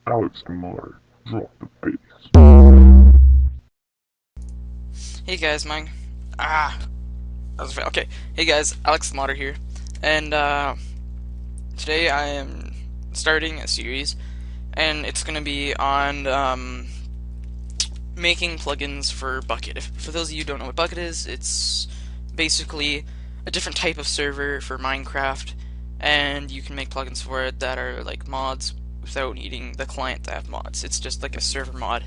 Alex and Miller, drop the bass. Hey guys, mine. Ah, that was okay. Hey guys, Alex the Modder here, and today I am starting a series, and it's gonna be on making plugins for Bukkit. For those of you who don't know what Bukkit is, it's basically a different type of server for Minecraft, and you can make plugins for it that are like mods without needing the client to have mods. It's just like a server mod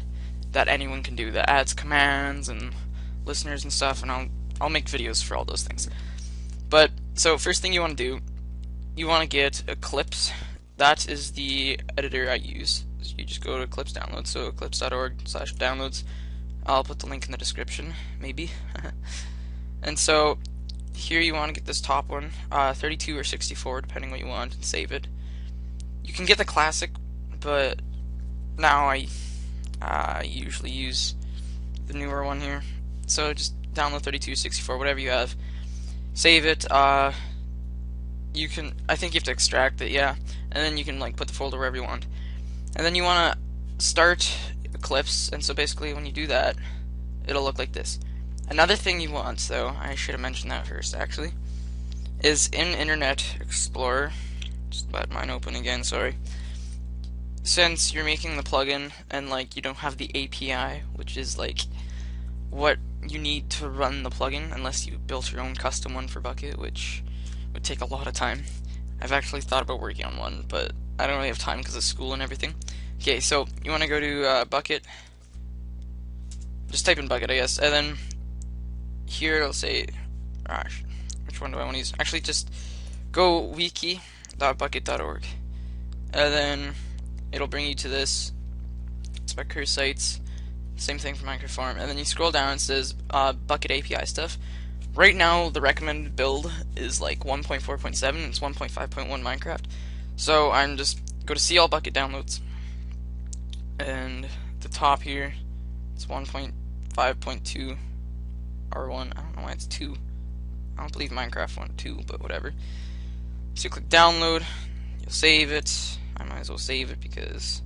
that anyone can do that adds commands and listeners and stuff, and I'll make videos for all those things. But so first thing you want to do, you want to get Eclipse. That is the editor I use. So you just go to Eclipse download. So eclipse.org/downloads. I'll put the link in the description, maybe. And so here you want to get this top one, 32 or 64, depending what you want, and save it. You can get the classic, but now I usually use the newer one here. So just download 32, 64, whatever you have. Save it. You can, I think you have to extract it, yeah. And then you can like put the folder wherever you want. And then you want to start Eclipse, and so basically when you do that, it'll look like this. Another thing you want, though, I should have mentioned that first actually, is in Internet Explorer. Just let mine open again, sorry. Since you're making the plugin and like you don't have the API, which is like what you need to run the plugin, unless you built your own custom one for Bukkit, which would take a lot of time. I've actually thought about working on one, but I don't really have time because of school and everything. Okay, so you want to go to Bukkit. Just type in Bukkit, I guess, and then here it'll say, gosh, which one do I want to use? Actually, just go wiki.bukkit.org, and then it'll bring you to this. Spec career sites. Same thing for Minecraft Farm, and then you scroll down and it says Bukkit API stuff. Right now, the recommended build is like 1.4.7. It's 1.5.1 Minecraft. So I'm just go to see all Bukkit downloads, and at the top here, it's 1.5.2 R1. I don't know why it's 2. I don't believe Minecraft went 2, but whatever. So you click download. You'll save it. I might as well save it because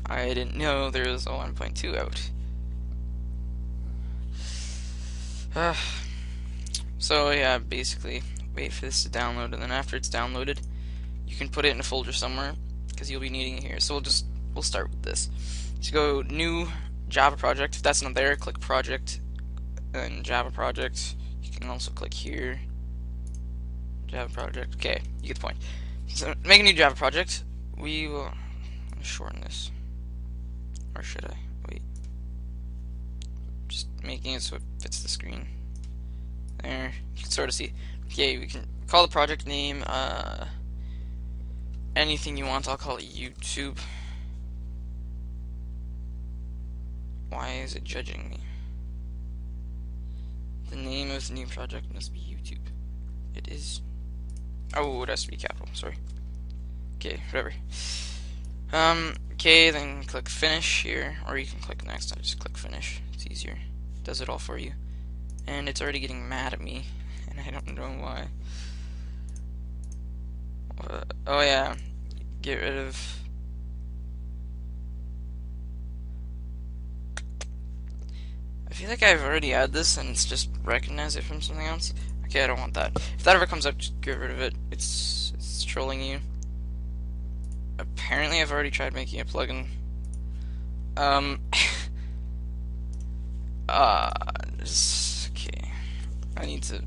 I didn't know there was a 1.2 out. So yeah, basically wait for this to download, and then after it's downloaded, you can put it in a folder somewhere because you'll be needing it here. So we'll start with this. So go new Java project. If that's not there, click project and Java project. You can also click here, Java project. Okay, you get the point. So make a new Java project. We will shorten this, or should I? Wait. Just making it so it fits the screen. There, you can sort of see. Okay, we can call the project name anything you want. I'll call it YouTube. Why is it judging me? The name of the new project must be YouTube. It is. Oh, it has to be capital. Sorry. Okay, whatever. Okay, then click finish here, or you can click next. I just click finish. It's easier. It does it all for you. And it's already getting mad at me, and I don't know why. Oh yeah, get rid of. I feel like I've already had this, and it's just recognized it from something else. Okay, I don't want that. If that ever comes up, just get rid of it. It's trolling you. Apparently, I've already tried making a plugin. Okay. I need to.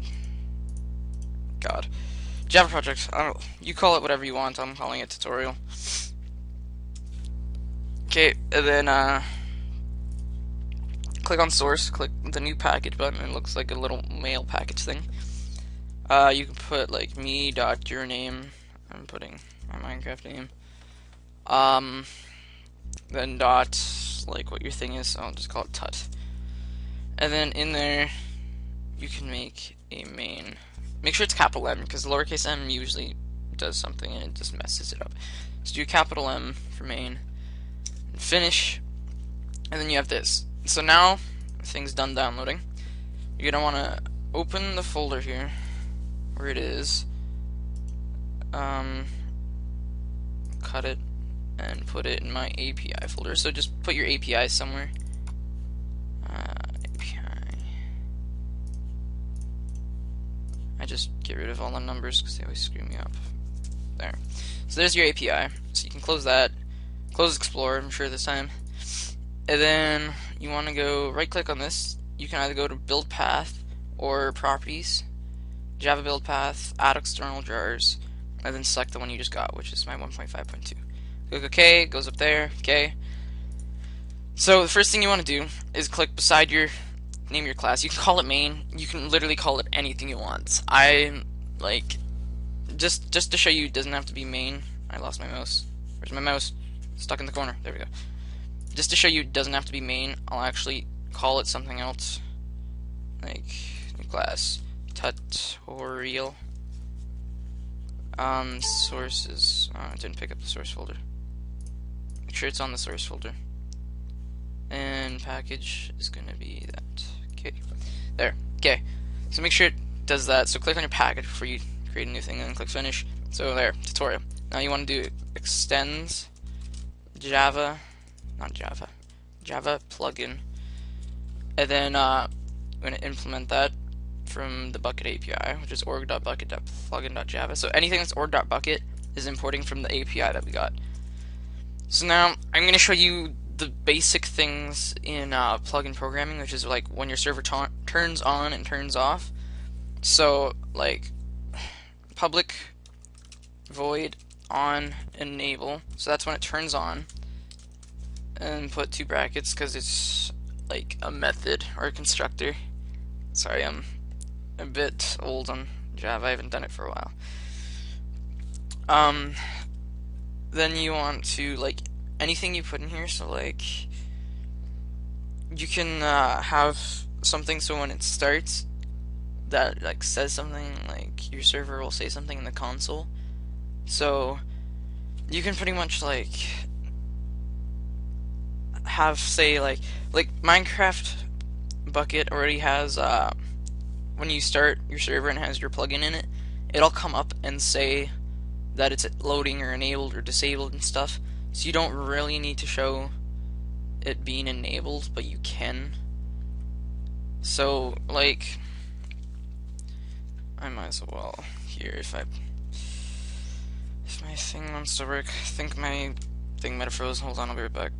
God. Java project. I don't. You call it whatever you want. I'm calling it tutorial. Okay, and then click on source. Click the new package button. It looks like a little mail package thing. You can put like me dot your name. I'm putting my Minecraft name. Then dot like what your thing is. So I'll just call it tut. And then in there, you can make a main. Make sure it's capital M, because lowercase m usually does something and it just messes it up. So do capital M for main, and finish, and then you have this. So now, thing's done downloading. You're gonna want to open the folder here, where it is. Cut it. and put it in my API folder. So just put your API somewhere. API. I just get rid of all the numbers because they always screw me up. There. So there's your API. So you can close that. Close Explorer, I'm sure this time. And then you want to go right click on this. You can either go to build path or properties, Java build path, add external jars, and then select the one you just got, which is my 1.5.2. Click OK, it goes up there, okay. So the first thing you want to do is click beside your name your class. You can call it main, you can literally call it anything you want. I like just to show you it doesn't have to be main. I lost my mouse. Where's my mouse? Stuck in the corner. There we go. Just to show you it doesn't have to be main, I'll actually call it something else. Like new class. Tutorial. Sources. Oh, I didn't pick up the source folder. Make sure it's on the source folder. And package is gonna be that. Okay. There. Okay. So make sure it does that. So click on your package before you create a new thing and then click finish. So there, tutorial. Now you want to do extends Java plugin, and then we're going to implement that from the Bukkit API, which is org.bukkit.plugin.java. So anything that's org.bukkit is importing from the API that we got. So now I'm going to show you the basic things in plugin programming, which is like when your server turns on and turns off. So like public void on enable, so that's when it turns on, and put 2 brackets because it's like a method or a constructor. Sorry, I'm a bit old on Java, I haven't done it for a while. Then you want to, like, anything you put in here, so like you can have something so when it starts that like says something, like your server will say something in the console. So you can pretty much like have, say, like Minecraft Bukkit already has when you start your server and has your plugin in it, it'll come up and say that it's loading or enabled or disabled and stuff. So you don't really need to show it being enabled, but you can. So like I might as well here if my thing wants to work. I think my thing might have frozen. Hold on, I'll be right back.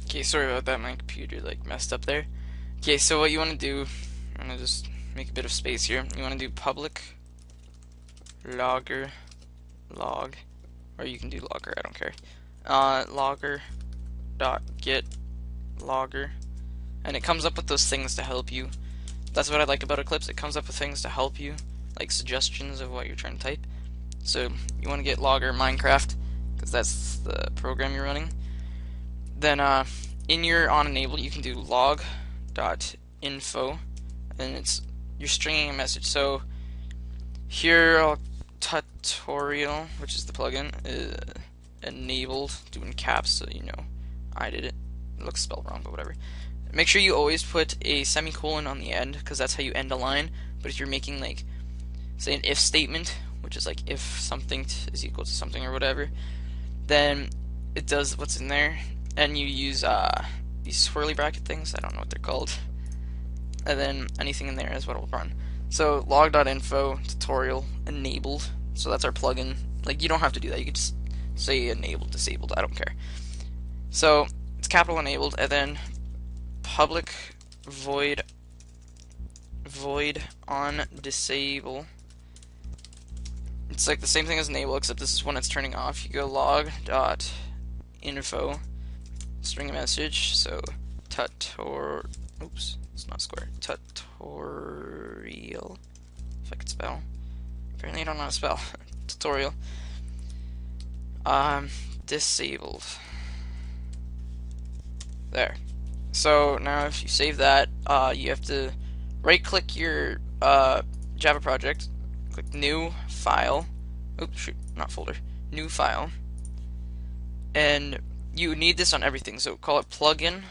Okay, sorry about that, my computer like messed up there. Okay, so what you want to do, I'm gonna just make a bit of space here. You want to do public logger log, or you can do logger, I don't care. Logger dot get logger, and it comes up with those things to help you. That's what I like about Eclipse. It comes up with things to help you, like suggestions of what you're trying to type. So you want to get logger Minecraft because that's the program you're running. Then in your on enable, you can do log.info, and you're stringing a message. So here, tutorial, which is the plugin, enabled, doing caps, so you know I did it. It looks spelled wrong, but whatever. Make sure you always put a semicolon on the end, because that's how you end a line. But if you're making, like, say an if statement, which is like if something is equal to something or whatever, then it does what's in there, and you use these swirly bracket things, I don't know what they're called, and then anything in there is what will run. So log.info tutorial enabled, so that's our plugin. Like, you don't have to do that, you could just say enabled, disabled, I don't care. So it's capital enabled, and then public void on disable. It's like the same thing as enable, except this is when it's turning off. You go log.info, string a message, so oops, it's not square, tutorial, if I could spell. Apparently I don't know how to spell. Tutorial. Disabled. There. So now if you save that, you have to right click your Java project, click new file, oops, shoot, not folder, new file, and you need this on everything, so call it plugin.yml.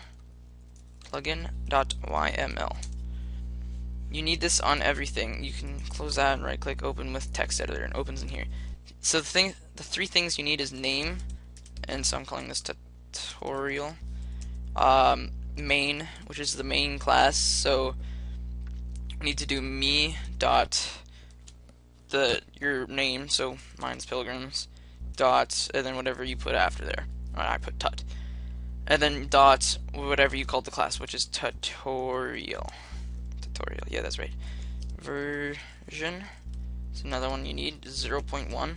You need this on everything. You can close that and right click open with text editor, and it opens in here. So the 3 things you need is name, and so I'm calling this tutorial. Main, which is the main class, so we need to do me dot your name, so mine's pilgrims, dot, and then whatever you put after there. I put tut. And then dot whatever you called the class, which is tutorial. Tutorial, yeah, that's right. Version. It's another one you need, 0.1.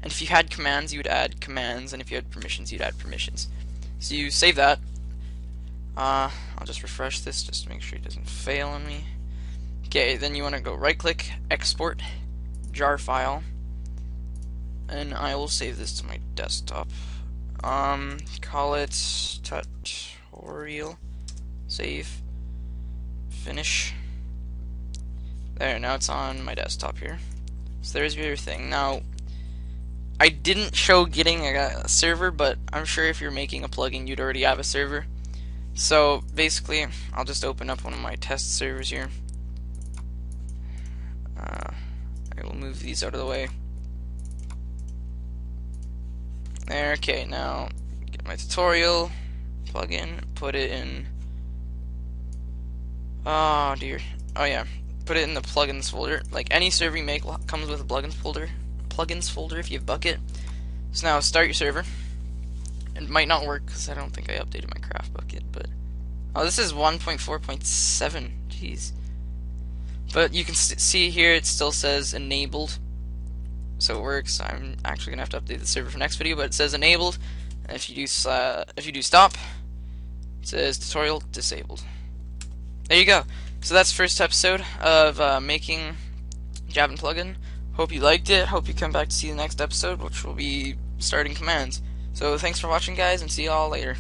And if you had commands, you would add commands, and if you had permissions, you'd add permissions. So you save that. I'll just refresh this just to make sure it doesn't fail on me. Okay, then you want to go right-click, export, jar file, and I will save this to my desktop. Call it tutorial, save, finish. There, now it's on my desktop here. So there's your thing. Now, I didn't show getting a server, but I'm sure if you're making a plugin, you'd already have a server. So basically, I'll just open up one of my test servers here. I will move these out of the way. There, okay, now get my tutorial plugin, put it in. Oh dear. Oh yeah, put it in the plugins folder. Like any server you make comes with a plugins folder. Plugins folder if you have Bukkit. So now start your server. It might not work because I don't think I updated my craft bucket, but oh, this is 1.4.7. Jeez. But you can see here it still says enabled, so it works. I'm actually gonna have to update the server for next video, but it says enabled. And if you do stop, it says tutorial disabled. There you go. So that's the first episode of making Java plugin. Hope you liked it. Hope you come back to see the next episode, which will be starting commands. So thanks for watching, guys, and see y'all later.